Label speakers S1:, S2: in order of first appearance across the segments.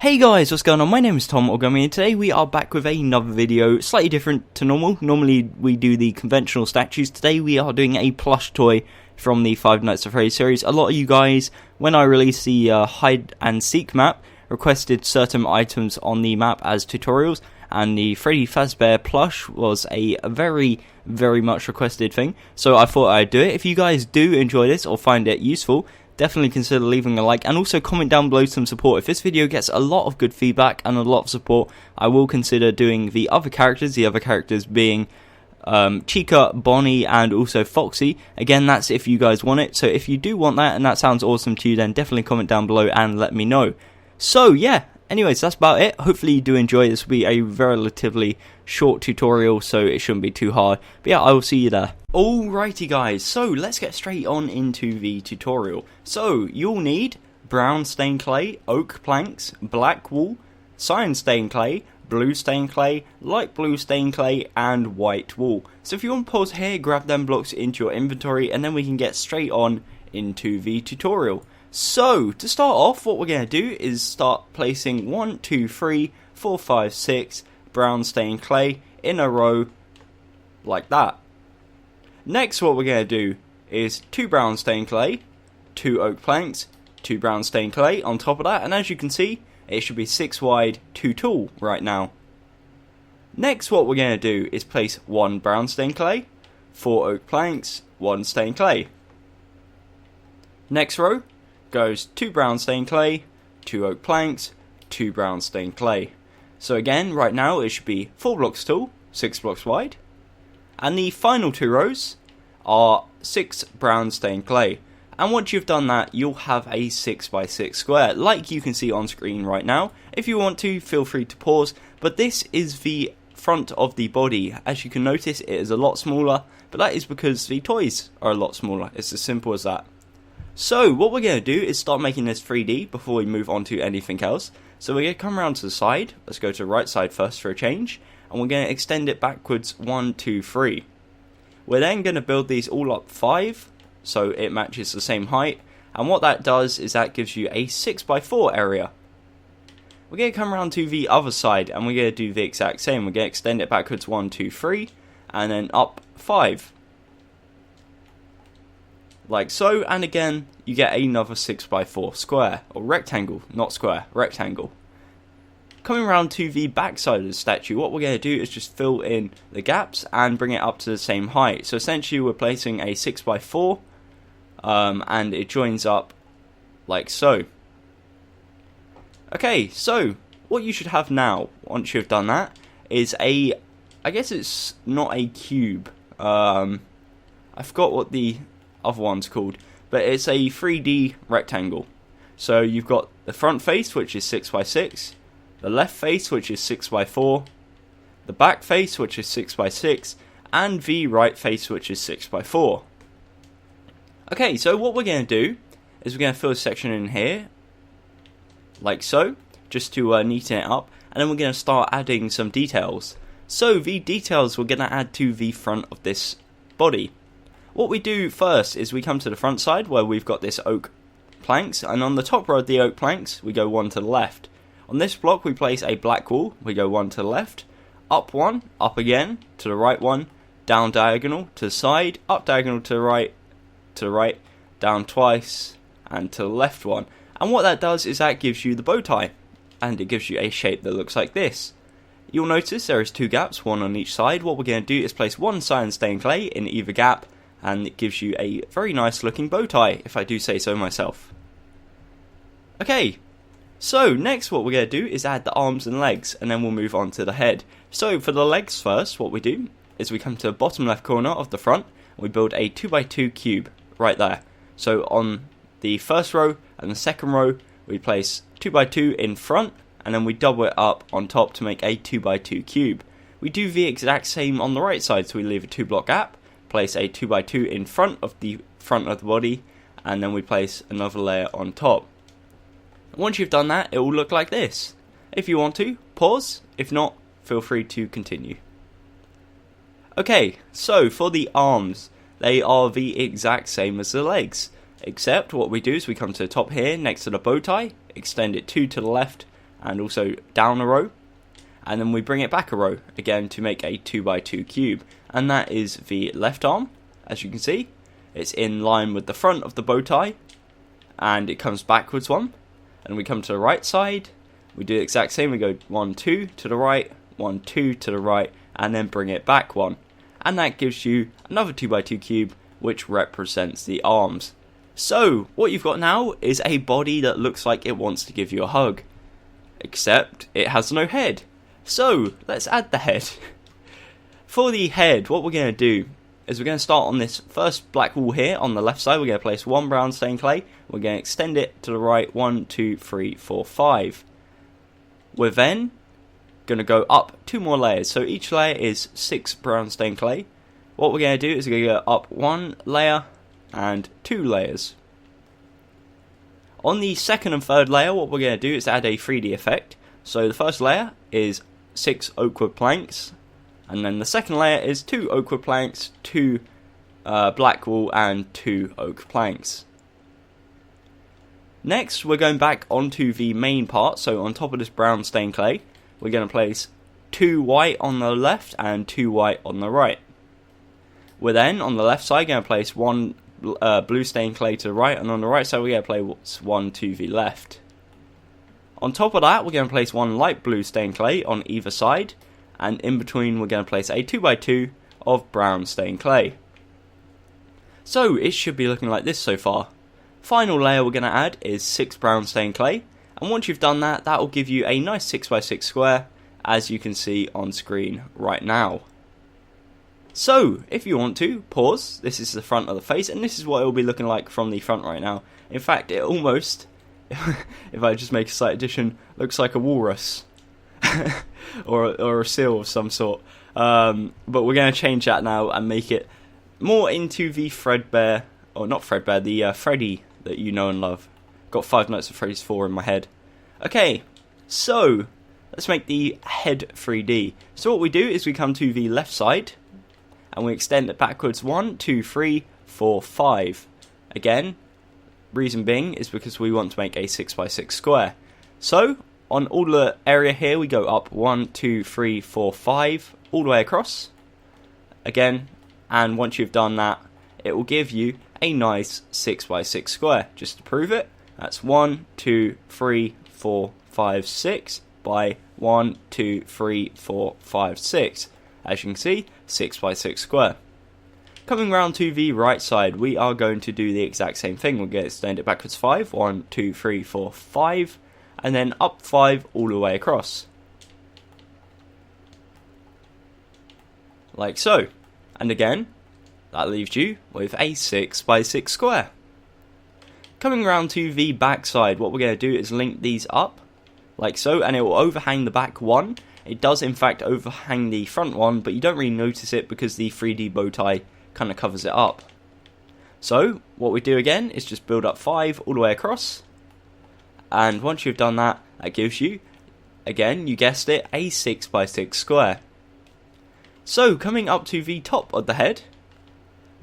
S1: Hey guys, what's going on? My name is Tom or Gummy, and today we are back with another video, slightly different to normal. Normally we do the conventional statues. Today we are doing a plush toy from the Five Nights at Freddy's series. A lot of you guys, when I released the hide and seek map, requested certain items on the map as tutorials, and the Freddy Fazbear plush was a very much requested thing, so I thought I'd do it. If you guys do enjoy this or find it useful, definitely consider leaving a like, and also comment down below some support. If this video gets a lot of good feedback and a lot of support, I will consider doing the other characters being Chica, Bonnie, and also Foxy. Again, that's if you guys want it, so if you do want that and that sounds awesome to you, then definitely comment down below and let me know. So yeah, anyways, that's about it. Hopefully you do enjoy. This will be a relatively short tutorial, so it shouldn't be too hard. But yeah, I will see you there. Alrighty guys, so let's get straight on into the tutorial. So you'll need brown stained clay, oak planks, black wool, cyan stained clay, blue stained clay, light blue stained clay, and white wool. So if you want to pause here, grab them blocks into your inventory, and then we can get straight on into the tutorial. So to start off, what we're going to do is start placing 1, 2, 3, 4, 5, 6 brown stained clay in a row like that. Next, what we're going to do is 2 brown stained clay, 2 oak planks, 2 brown stained clay on top of that, and as you can see, it should be 6 wide, 2 tall right now. Next, what we're going to do is place 1 brown stained clay, 4 oak planks, 1 stained clay. Next row goes 2 brown stained clay, 2 oak planks, 2 brown stained clay. So again, right now it should be 4 blocks tall, 6 blocks wide. And the final 2 rows are 6 brown stained clay. And once you've done that, you'll have a 6x6 square, like you can see on screen right now. If you want to, feel free to pause. But this is the front of the body. As you can notice, it is a lot smaller, but that is because the toys are a lot smaller. It's as simple as that. So what we're going to do is start making this 3D before we move on to anything else. So we're going to come around to the side. Let's go to the right side first for a change. And we're going to extend it backwards 1, 2, 3. We're then going to build these all up 5, so it matches the same height. And what that does is that gives you a 6x4 area. We're going to come around to the other side, and we're going to do the exact same. We're going to extend it backwards 1, 2, 3, and then up 5. Like so, and again, you get another 6x4 square, or rectangle, not square, rectangle. Coming around to the back side of the statue, what we're going to do is just fill in the gaps and bring it up to the same height. So essentially we're placing a 6x4 and it joins up like so. Okay, so what you should have now, once you've done that, is I guess it's not a cube. I forgot what the other one's called, but it's a 3D rectangle. So you've got the front face, which is 6x6. The left face, which is 6x4, the back face, which is 6x6, and the right face, which is 6x4. Okay, so what we're going to do is we're going to fill a section in here, like so, just to neaten it up, and then we're going to start adding some details. So the details we're going to add to the front of this body. What we do first is we come to the front side where we've got this oak planks, and on the top row of the oak planks, we go 1 to the left. On this block we place a black wool, we go 1 to the left, up 1, up again, to the right 1, down diagonal, to the side, up diagonal to the right, down twice, and to the left 1. And what that does is that gives you the bow tie, and it gives you a shape that looks like this. You'll notice there is 2 gaps, 1 on each side. What we're going to do is place 1 cyan stained clay in either gap, and it gives you a very nice looking bow tie, if I do say so myself. Okay. So next what we're going to do is add the arms and legs, and then we'll move on to the head. So for the legs first, what we do is we come to the bottom left corner of the front, and we build a 2x2 cube right there. So on the first row and the second row, we place 2x2 in front, and then we double it up on top to make a 2x2 cube. We do the exact same on the right side, so we leave a 2 block gap, place a 2x2 in front of the body, and then we place another layer on top. Once you've done that, it will look like this. If you want to, pause. If not, feel free to continue. Okay, so for the arms, they are the exact same as the legs. Except what we do is we come to the top here, next to the bow tie, extend it 2 to the left, and also down a row, and then we bring it back a row again to make a 2x2 cube, and that is the left arm. As you can see, it's in line with the front of the bow tie, and it comes backwards one, and we come to the right side, we do the exact same, we go 1 2 to the right, 1 2 to the right, and then bring it back one, and that gives you another 2x2 cube which represents the arms. So what you've got now is a body that looks like it wants to give you a hug, except it has no head. So let's add the head. For the head, what we're going to do is we're going to start on this first black wall here on the left side. We're going to place 1 brown stained clay. We're going to extend it to the right 1 2 3 4 5. We're then going to go up 2 more layers. So each layer is 6 brown stained clay. What we're going to do is we're going to go up 1 layer and 2 layers. On the second and third layer, what we're going to do is add a 3D effect. So the first layer is 6 oak wood planks, and then the second layer is 2 oak wood planks, 2 black wool, and 2 oak planks. Next, we're going back onto the main part. So on top of this brown stained clay, we're going to place 2 white on the left and 2 white on the right. We're then on the left side going to place 1 blue stained clay to the right, and on the right side we're going to place 1 to the left. On top of that, we're going to place 1 light blue stained clay on either side, and in between we're going to place a 2x2 of brown stained clay. So it should be looking like this so far. Final layer we're going to add is 6 brown stained clay, and once you've done that, that will give you a nice 6x6 square, as you can see on screen right now. So, if you want to, pause. This is the front of the face, and this is what it will be looking like from the front right now. In fact, it almost, if I just make a slight addition, looks like a walrus. or a seal of some sort. But we're going to change that now and make it more into the Fredbear, or not Fredbear, the Freddy that you know and love. Got 5 Nights at Freddy's 4 in my head. Okay, so let's make the head 3D. So what we do is we come to the left side, and we extend it backwards 1 2 3 4 5. Again, reason being is because we want to make a 6x6 square. So on all the area here we go up 1 2 3 4 5 all the way across again, and once you've done that, it will give you a nice 6x6 square. Just to prove it, that's 1 2 3 4 5 6 by 1 2 3 4 5 6. As you can see, 6x6 square. Coming round to the right side, we are going to do the exact same thing. We're going to extend it backwards 5, 1 2 3 4 5, and then up 5 all the way across. Like so. And again, that leaves you with a 6x6 square. Coming round to the back side, what we're going to do is link these up, like so, and it will overhang the back one. It does in fact overhang the front one, but you don't really notice it because the 3D bow tie kind of covers it up. So what we do again is just build up 5 all the way across, and once you've done that, that gives you, again, you guessed it, a 6x6 square. So coming up to the top of the head,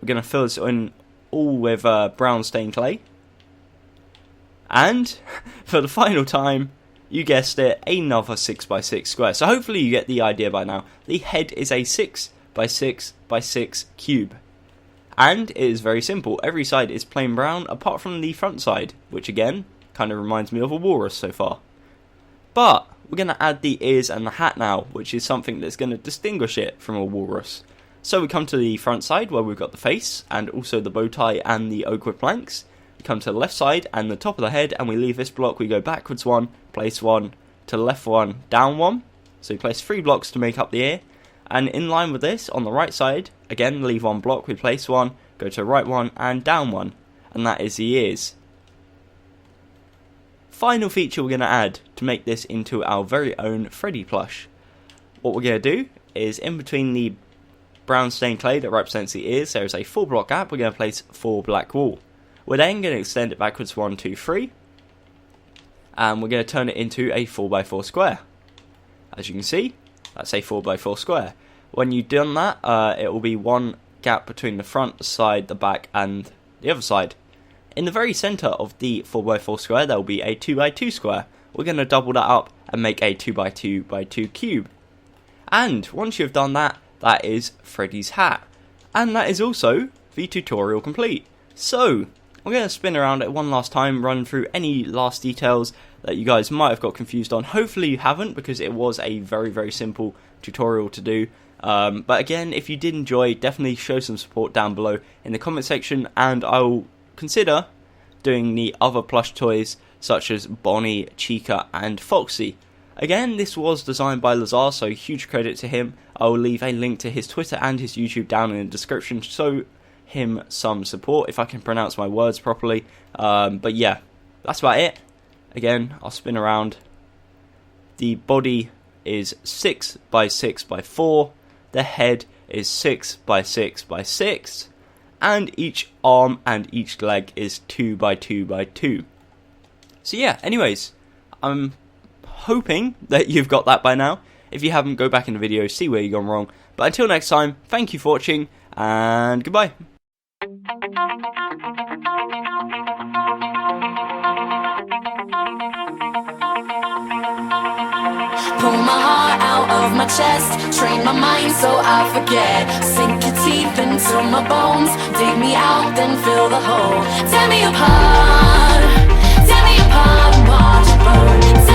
S1: we're going to fill this in all with brown stained clay, and for the final time, you guessed it, another 6x6 square. So hopefully you get the idea by now. The head is a 6x6x6 cube. And it is very simple. Every side is plain brown apart from the front side, which again, kind of reminds me of a walrus so far. But we're going to add the ears and the hat now, which is something that's going to distinguish it from a walrus. So we come to the front side where we've got the face and also the bow tie and the oak wood planks. We come to the left side and the top of the head, and we leave this block. We go backwards 1, place 1, to the left 1, down 1. So we place 3 blocks to make up the ear. And in line with this, on the right side, again leave 1 block, we place 1, go to the right 1 and down 1. And that is the ears. Final feature we're going to add to make this into our very own Freddy plush. What we're going to do is in between the brown stained clay that represents the ears, there is a 4 block gap. We're going to place 4 black wool. We're then going to extend it backwards 1, 2, 3, and we're going to turn it into a 4x4 square. As you can see, that's a 4x4 square. When you've done that, it will be 1 gap between the front, the side, the back, and the other side. In the very centre of the 4x4 square, there will be a 2x2 square. we're going to double that up and make a 2x2x2 cube. And once you've done that, that is Freddy's hat. And that is also the tutorial complete. So, I'm going to spin around it one last time, run through any last details that you guys might have got confused on. Hopefully you haven't, because it was a very, very simple tutorial to do. But again, if you did enjoy, definitely show some support down below in the comment section, and I will consider doing the other plush toys such as Bonnie, Chica and Foxy. Again, this was designed by Lazar, so huge credit to him. I will leave a link to his Twitter and his YouTube down in the description, show him some support if I can pronounce my words properly. But yeah, that's about it. Again, I'll spin around. The body is 6x6x4. The head is 6x6x6. And each arm and each leg is 2x2x2. So yeah, anyways, I'm hoping that you've got that by now. If you haven't, go back in the video, see where you've gone wrong. But until next time, thank you for watching, and goodbye.
S2: Pull my heart out of my chest, train my mind so I forget. Sink your teeth into my bones, dig me out, then fill the hole. Tear me apart and watch it burn.